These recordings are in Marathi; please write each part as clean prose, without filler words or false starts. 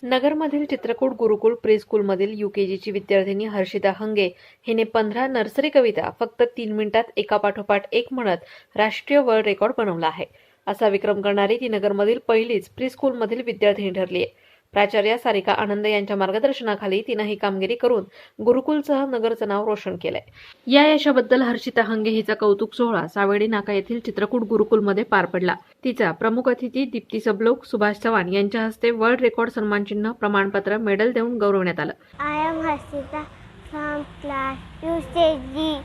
नगरमधील चित्रकूट गुरुकुल प्रीस्कूलमधील यूकेजीची विद्यार्थिनी हर्षिता हंगे हिने 15 नर्सरी कविता फक्त 3 मिनिटात एकापाठोपाठ एक म्हणत राष्ट्रीय वर्ल्ड रेकॉर्ड बनवला आहे। असा विक्रम करणारी ती नगरमधील पहिलीच प्रीस्कूलमधील विद्यार्थिनी ठरली आहे। प्राचार्य सारिका आनंद यांच्या मार्गदर्शनाखाली तिने ही कामगिरी करून गुरुकुलसह नगरचं नाव रोशन केलंय। या यशाबद्दल हर्षिता हंगे हिचा कौतुक सोहळा सावेडी नाका येथील चित्रकूट गुरुकुलमध्ये पार पडला। तिचा प्रमुख अतिथी दीप्ती सबलोक, सुभाष चव्हाण यांच्या हस्ते वर्ल्ड रेकॉर्ड सन्मानचिन्ह, प्रमाणपत्र, मेडल देऊन गौरवण्यात आलं। I am Harshita from class UKG.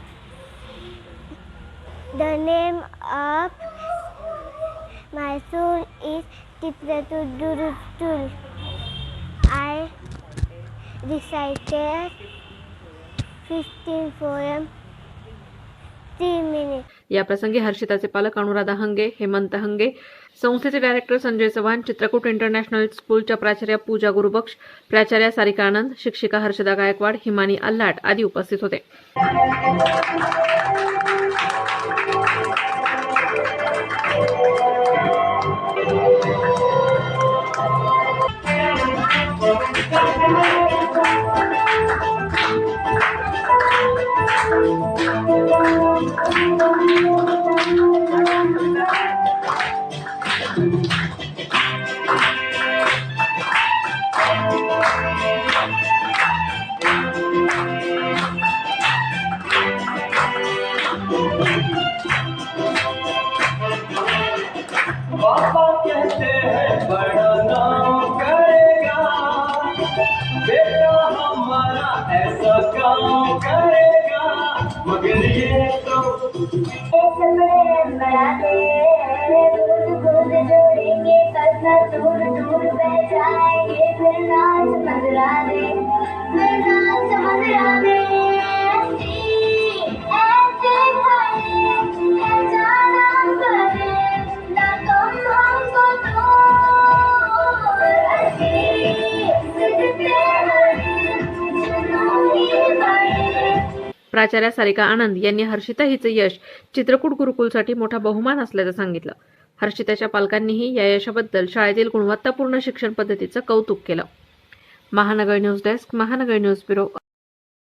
The name of my school is Chitrakoot Gurukul. I recited 15 poems 3 minutes. या प्रसंगी हर्षिताचे पालक अनुराधा हंगे, हेमंत हंगे, संस्थेचे डायरेक्टर संजय चव्हाण, चित्रकूट इंटरनॅशनल स्कूलच्या प्राचार्या पूजा गुरुबक्ष, प्राचार्या सारिका आनंद, शिक्षिका हर्षदा गायकवाड, हिमानी अल्लाट आदी उपस्थित होते। पापा कहते हैं बड़ा नाम करेगा, बेटा हमारा ऐसा काम करेगा, मगर ये तो जोड़ेंगे कसना दूर दूर बह जाएंगे, फिर नाच मंदरा दे, फिर नाच मंदरा दे। प्राचार्या सारिका आनंद यांनी हर्षिता हिचे यश चित्रकूट गुरुकुलसाठी मोठा बहुमान असल्याचं सांगितलं। हर्षिताच्या पालकांनीही या यशाबद्दल शाळेतील गुणवत्तापूर्ण शिक्षण पद्धतीचं कौतुक केलं। महानगर न्यूज डेस्क, महानगर न्यूज ब्युरो।